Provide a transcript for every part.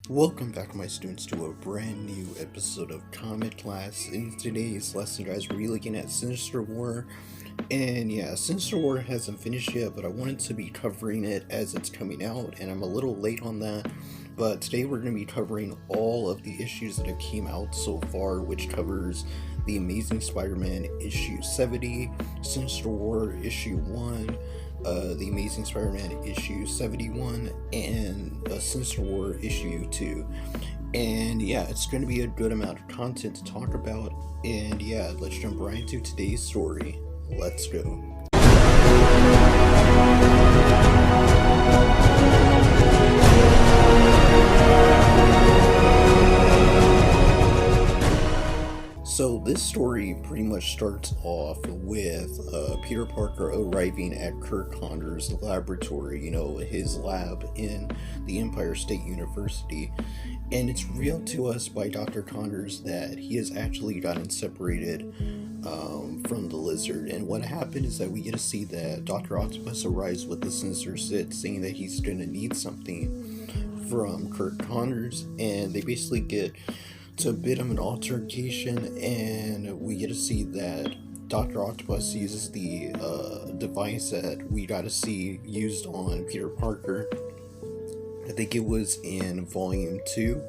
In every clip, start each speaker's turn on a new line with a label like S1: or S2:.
S1: Welcome back, my students, to a brand new episode of Comic Class. In today's lesson, guys, we're looking at Sinister War. And yeah, Sinister War hasn't finished yet, but I wanted to be covering it as it's coming out, and I'm a little late on that. But today we're going to be covering all of the issues that have came out so far, which covers The Amazing Spider-Man issue 70, Sinister War issue 1, The Amazing Spider-Man issue 71, and Sinister War issue 2. And yeah, it's going to be a good amount of content to talk about. And yeah, let's jump right into today's story. Let's go. So this story pretty much starts off with Peter Parker arriving at Kirk Connor's laboratory, his lab in the Empire State University. And it's revealed to us by Dr. Connors that he has actually gotten separated from the Lizard. And what happened is that we get to see that Dr. Octopus arrives with the Sinister Six, saying that he's going to need something from Kirk Connors. And they basically get to a bit of an altercation, and we get to see that Dr. Octopus uses the device that we got to see used on Peter Parker. I think it was in volume 2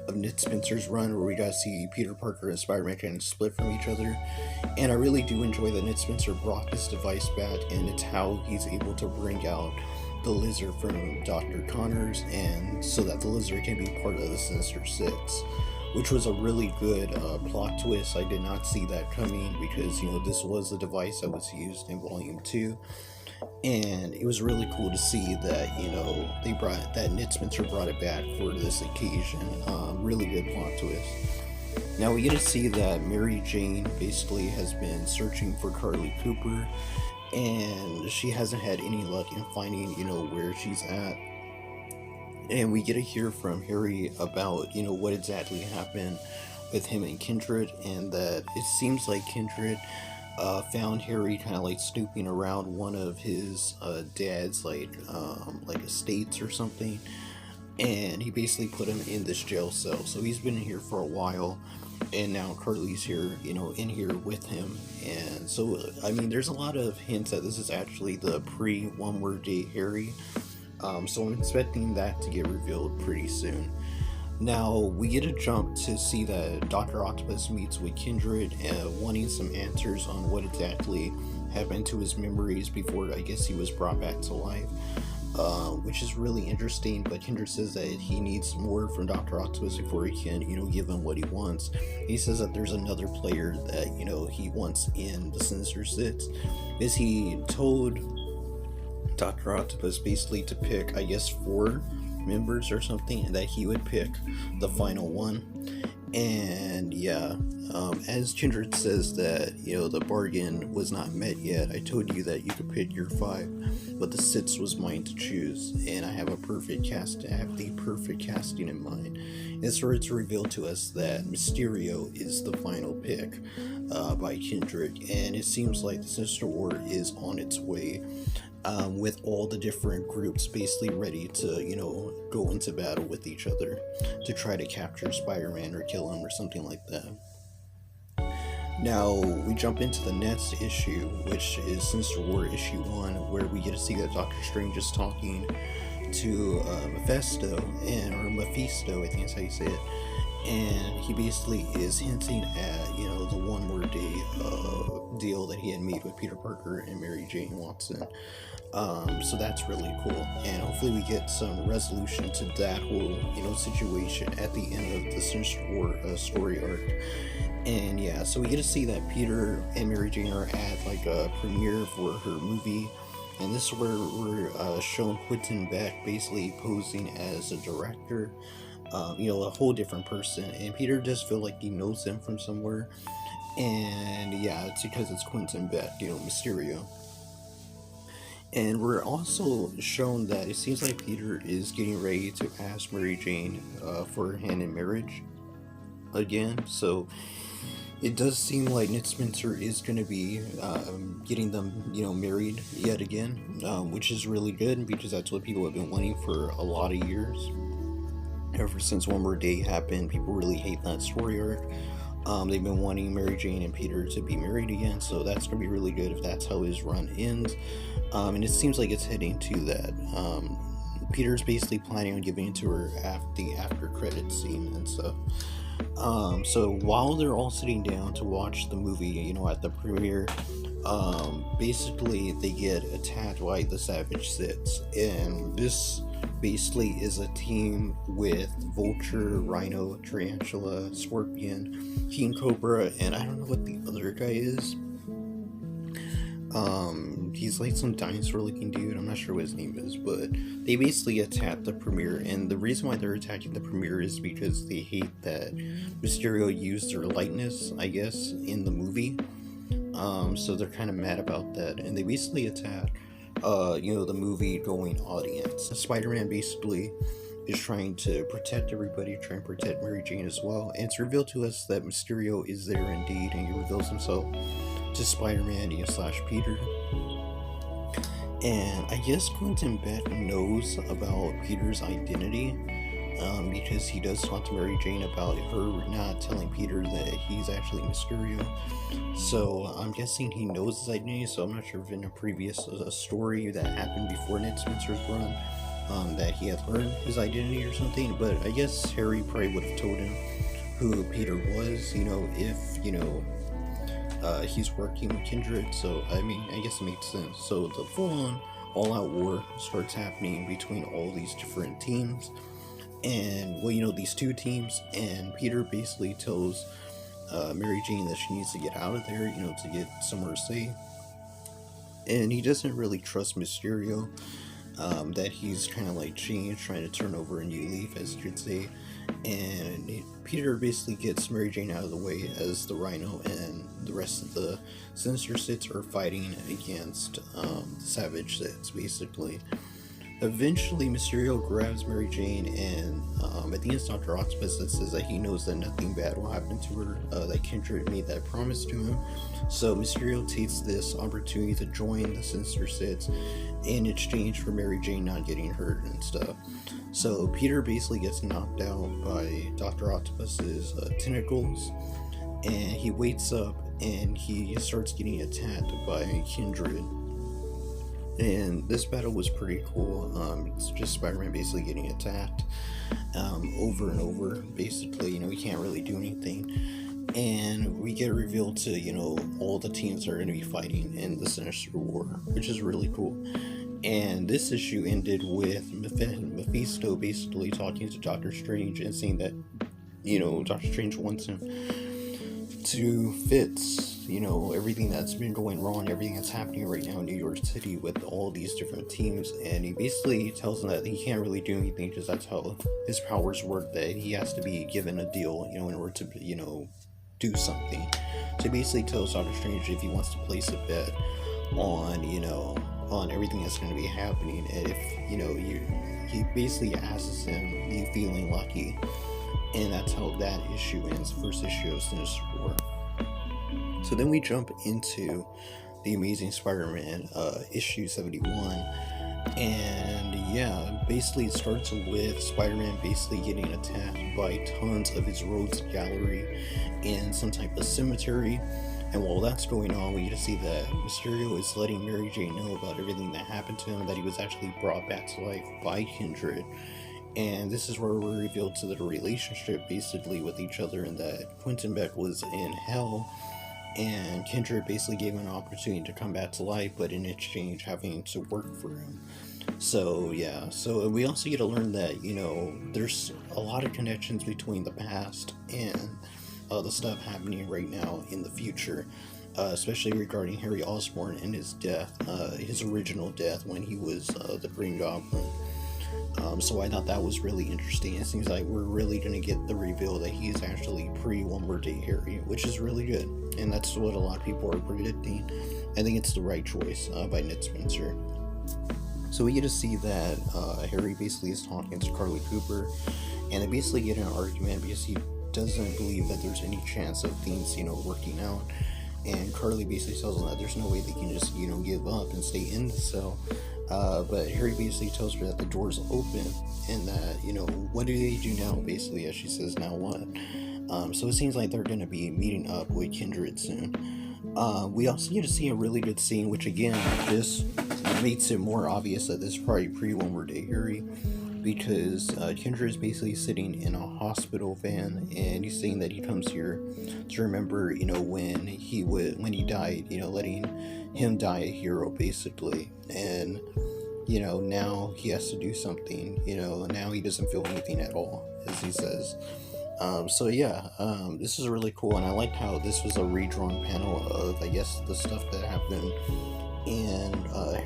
S1: of Nick Spencer's run, where we got to see Peter Parker and Spider-Man kind of split from each other. And I really do enjoy that Nick Spencer brought this device back, and it's how he's able to bring out the Lizard from Dr. Connors, and so that the Lizard can be part of the Sinister Six, which was a really good plot twist. I did not see that coming because, this was the device that was used in Volume 2. And it was really cool to see that, that Nick Spencer brought it back for this occasion. Really good plot twist. Now we get to see that Mary Jane basically has been searching for Carly Cooper, and she hasn't had any luck in finding, where she's at. And we get to hear from Harry about, what exactly happened with him and Kindred, and that it seems like Kindred found Harry kind of like snooping around one of his dad's like estates or something, and he basically put him in this jail cell. So he's been in here for a while, and now Carly's here, in here with him. And so, there's a lot of hints that this is actually the pre-One More Day Harry. So I'm expecting that to get revealed pretty soon. Now, we get a jump to see that Dr. Octopus meets with Kindred, wanting some answers on what exactly happened to his memories before, I guess, he was brought back to life, which is really interesting. But Kindred says that he needs more from Dr. Octopus before he can, give him what he wants. He says that there's another player that, he wants in the Sinister Six. Is he told Dr. Octopus basically to pick, I guess, 4 members or something, and that he would pick the final one. And yeah, as Kindred says that, the bargain was not met yet. I told you that you could pick your 5, but the 6 was mine to choose, and I have the perfect casting in mind. And so it's revealed to us that Mysterio is the final pick by Kindred, and it seems like the Sinister War is on its way. With all the different groups basically ready to, go into battle with each other to try to capture Spider-Man or kill him or something like that. Now, we jump into the next issue, which is Sinister War issue 1, where we get to see that Doctor Strange is talking to Mephisto, I think is how you say it. And he basically is hinting at, the One More Day deal that he had made with Peter Parker and Mary Jane Watson. So that's really cool, and hopefully we get some resolution to that whole, situation at the end of the Sinister War story arc. And yeah, so we get to see that Peter and Mary Jane are at like a premiere for her movie. And this is where we're shown Quentin Beck basically posing as a director. A whole different person, and Peter does feel like he knows him from somewhere. And yeah, it's because it's Quentin Beck, Mysterio. And we're also shown that it seems like Peter is getting ready to ask Mary Jane for her hand in marriage again. So it does seem like Nick Spencer is going to be getting them, married yet again, which is really good because that's what people have been wanting for a lot of years. Ever since One More Day happened, people really hate that story arc. They've been wanting Mary Jane and Peter to be married again, so that's gonna be really good if that's how his run ends. And it seems like it's heading to that. Peter's basically planning on giving it to her after the after credit scene and stuff. So while they're all sitting down to watch the movie, at the premiere, basically they get attacked by the Savage Sits, and this basically is a team with Vulture, Rhino, Tarantula, Scorpion, King Cobra, and I don't know what the other guy is. He's like some dinosaur looking dude, I'm not sure what his name is, but they basically attack the premiere, and the reason why they're attacking the premiere is because they hate that Mysterio used their likeness, I guess, in the movie. So they're kind of mad about that, and they basically attack the movie going audience. Spider-Man basically is trying to protect everybody, trying to protect Mary Jane as well, and it's revealed to us that Mysterio is there indeed, and he reveals himself to Spider-Man slash Peter. And I guess Quentin Beck knows about Peter's identity, because he does talk to Mary Jane about her not telling Peter that he's actually Mysterio. So I'm guessing he knows his identity, so I'm not sure if in a previous story that happened before Ned Spencer's run, that he had learned his identity or something, but I guess Harry probably would have told him who Peter was, if, he's working with Kindred, so I mean, I guess it makes sense. So the full-on all-out war starts happening between all these different teams, and these two teams, and Peter basically tells Mary Jane that she needs to get out of there, to get somewhere safe, and he doesn't really trust Mysterio, that he's kind of like changed, trying to turn over a new leaf, as you could say. And Peter basically gets Mary Jane out of the way as the Rhino and the rest of the Sinister Sits are fighting against the Savage Sits, basically. Eventually, Mysterio grabs Mary Jane, and at the end, Dr. Octopus says that he knows that nothing bad will happen to her, that Kindred made that promise to him. So Mysterio takes this opportunity to join the Sinister Sits in exchange for Mary Jane not getting hurt and stuff. So Peter basically gets knocked out by Dr. Octopus's tentacles, and he wakes up and he starts getting attacked by Kindred. And this battle was pretty cool. It's just Spider-Man basically getting attacked over and over. Basically, he can't really do anything. And we get revealed to, all the teams are going to be fighting in the Sinister War, which is really cool. And this issue ended with Mephisto basically talking to Doctor Strange and saying that, Doctor Strange wants him to fix, everything that's been going wrong, everything that's happening right now in New York City with all these different teams. And he basically tells him that he can't really do anything because that's how his powers work, that he has to be given a deal, in order to, do something. So he basically tells Doctor Strange if he wants to place a bet on, on everything that's going to be happening, and if, he basically asks him, are you feeling lucky? And that's how that issue ends, the first issue of Sinister War. So then we jump into the Amazing Spider-Man, issue 71, and basically it starts with Spider-Man basically getting attacked by tons of his rogues gallery in some type of cemetery. And while that's going on, we get to see that Mysterio is letting Mary Jane know about everything that happened to him, that he was actually brought back to life by Kindred. And this is where we're revealed to the relationship basically with each other, and that Quentin Beck was in hell, and Kindred basically gave him an opportunity to come back to life, but in exchange having to work for him. So we also get to learn that, there's a lot of connections between the past and the stuff happening right now in the future, especially regarding Harry Osborn and his death, his original death when he was the Green Goblin. So I thought that was really interesting. It seems like we're really going to get the reveal that he's actually pre-One More Day Harry, which is really good, and that's what a lot of people are predicting. I think it's the right choice by Ned Spencer. So we get to see that Harry basically is talking to Carly Cooper, and they basically get in an argument because he doesn't believe that there's any chance of things, working out. And Carly basically tells him that there's no way they can just, give up and stay in the cell. But Harry basically tells her that the door's open and that, what do they do now, basically, as she says, now what? So it seems like they're going to be meeting up with Kindred soon. We also get to see a really good scene, which again, just makes it more obvious that this is probably pre-One More Day Harry, because Kindred is basically sitting in a hospital van, and he's saying that he comes here to remember, when he died, letting him die a hero, basically, and now he has to do something. Now he doesn't feel anything at all, as he says. So yeah, this is really cool, and I liked how this was a redrawn panel of, I guess, the stuff that happened in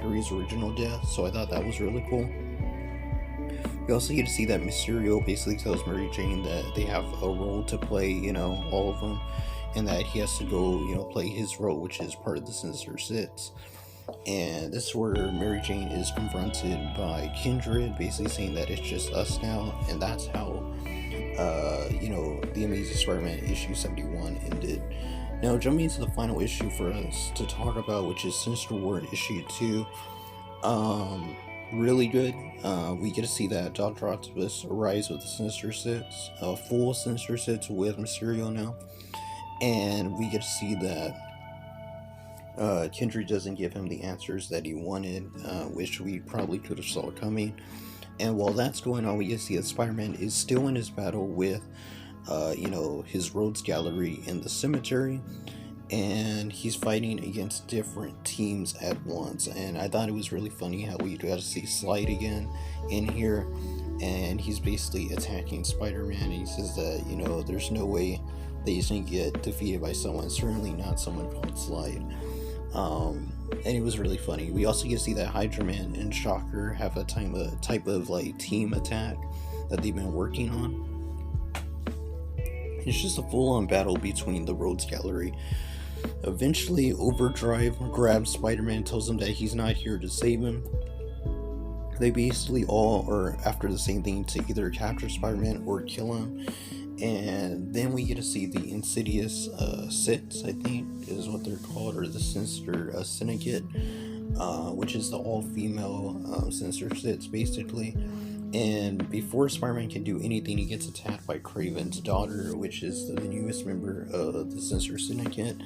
S1: Harry's original death. So I thought that was really cool. We also get to see that Mysterio basically tells Mary Jane that they have a role to play, all of them, and that he has to go, play his role, which is part of the Sinister Six. And this is where Mary Jane is confronted by Kindred, basically saying that it's just us now, and that's how, the Amazing Spider-Man issue 71 ended. Now, jumping into the final issue for us to talk about, which is Sinister War issue 2. Really good. We get to see that Dr. Octopus arrives with the Sinister Six, a full Sinister Six with Mysterio now, and we get to see that Kindred doesn't give him the answers that he wanted, which we probably could have saw coming. And while that's going on, we get to see that Spider-Man is still in his battle with, his Rogues Gallery in the cemetery, and he's fighting against different teams at once. And I thought it was really funny how we got to see Slide again in here, and he's basically attacking Spider-Man, and he says that, there's no way that he's gonna get defeated by someone, certainly not someone called Slide. And it was really funny. We also get to see that Hydra Man and Shocker have a type of like team attack that they've been working on. It's just a full-on battle between the Rogues Gallery. Eventually, Overdrive grabs Spider-Man and tells him that he's not here to save him. They basically all are after the same thing, to either capture Spider-Man or kill him. And then we get to see the Insidious Six, I think is what they're called, or the Sinister Syndicate, which is the all-female Sinister Six, basically. And before Spider-Man can do anything, he gets attacked by Kraven's daughter, which is the newest member of the Sinister Syndicate.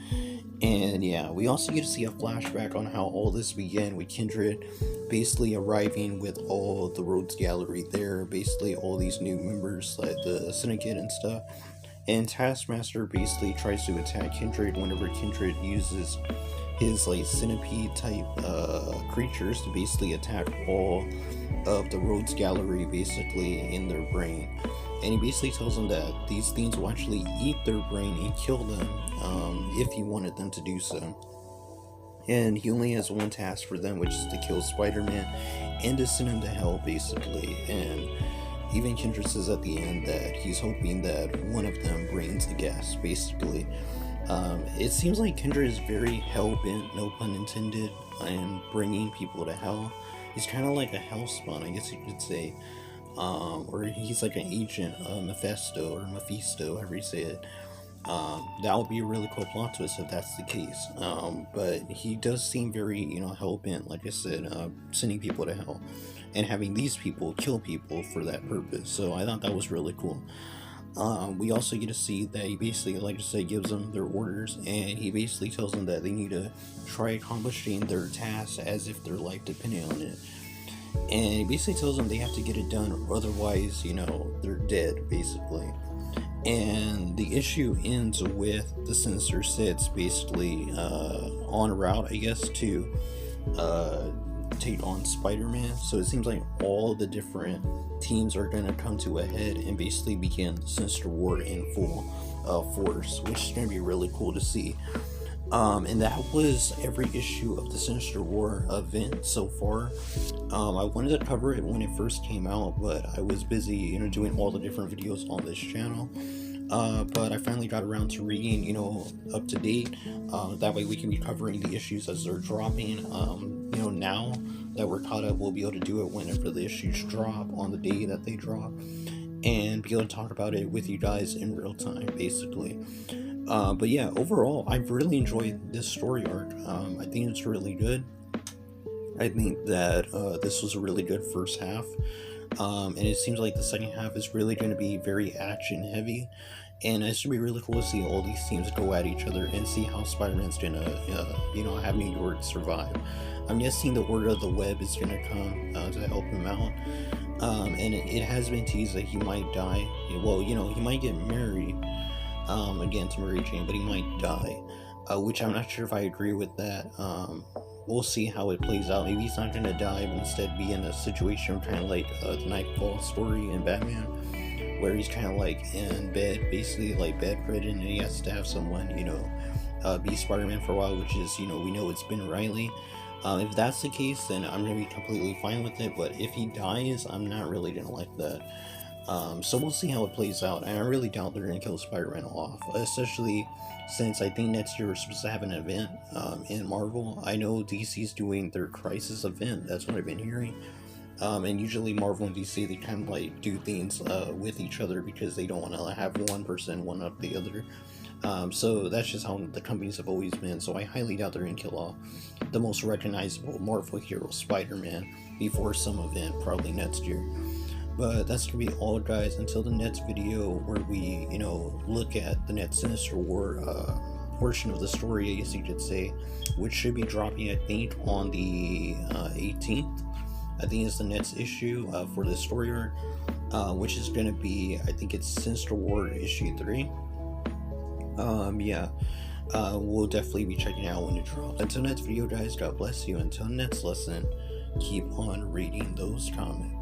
S1: And yeah, we also get to see a flashback on how all this began with Kindred basically arriving with all the Rogues Gallery there, basically all these new members like the Syndicate and stuff. And Taskmaster basically tries to attack Kindred whenever Kindred uses his like centipede type creatures to basically attack all of the Rogues Gallery basically in their brain. And he basically tells them that these things will actually eat their brain and kill them if he wanted them to do so. And he only has one task for them, which is to kill Spider-Man and to send him to hell, basically. And even Kindred says at the end that he's hoping that one of them brings the gas, basically. It seems like Kindred is very hell-bent, no pun intended, in bringing people to hell. He's kind of like a hellspawn, I guess you could say. Or he's like an agent of Mephisto, or Mephisto, however you say it. That would be a really cool plot twist if that's the case. But he does seem very, hell-bent, like I said, sending people to hell. And having these people kill people for that purpose. So I thought that was really cool. We also get to see that he basically, like I said, gives them their orders, and he basically tells them that they need to try accomplishing their tasks as if their life depended on it. And he basically tells them they have to get it done, or otherwise, they're dead, basically. And the issue ends with the Sinister Six basically en route, I guess, to take on Spider-Man. So it seems like all the different teams are going to come to a head and basically begin the Sinister War in full force, which is going to be really cool to see. And that was every issue of the Sinister War event so far. I wanted to cover it when it first came out, but I was busy, doing all the different videos on this channel. But I finally got around to reading, up to date. That way we can be covering the issues as they're dropping. Now that we're caught up, we'll be able to do it whenever the issues drop, on the day that they drop, and be able to talk about it with you guys in real time, basically. But yeah, overall, I've really enjoyed this story arc. I think it's really good. I think that this was a really good first half, and it seems like the second half is really going to be very action heavy, and it's going to be really cool to see all these teams go at each other and see how Spider-Man's going to, have New York survive. I'm guessing the Order of the Web is going to come to help him out, and it has been teased that he might die. Well, he might get married again to Mary Jane, but he might die, which I'm not sure if I agree with that. We'll see how it plays out. Maybe he's not gonna die, but instead be in a situation kind of like the Nightfall story in Batman, where he's kind of like in bed, basically like bedridden, and he has to have someone, be Spider-Man for a while, which is, we know it's been Riley. If that's the case, then I'm gonna be completely fine with it. But if he dies, I'm not really gonna like that. So we'll see how it plays out, and I really doubt they're gonna kill Spider-Man off, especially since I think next year we're supposed to have an event in Marvel. I know DC's doing their Crisis event. That's what I've been hearing. And usually Marvel and DC, they kind of like do things with each other because they don't want to have one person one up the other. So that's just how the companies have always been. So I highly doubt they're gonna kill off the most recognizable Marvel hero, Spider-Man, before some event, probably next year. But that's gonna be all, guys, until the next video where we, look at the next Sinister War portion of the story, I guess you could say, which should be dropping, I think, on the 18th. I think it's the next issue for the story arc, which is gonna be, I think it's Sinister War issue 3. Yeah. We'll definitely be checking out when it drops. Until next video, guys, God bless you. Until next lesson, keep on reading those comics.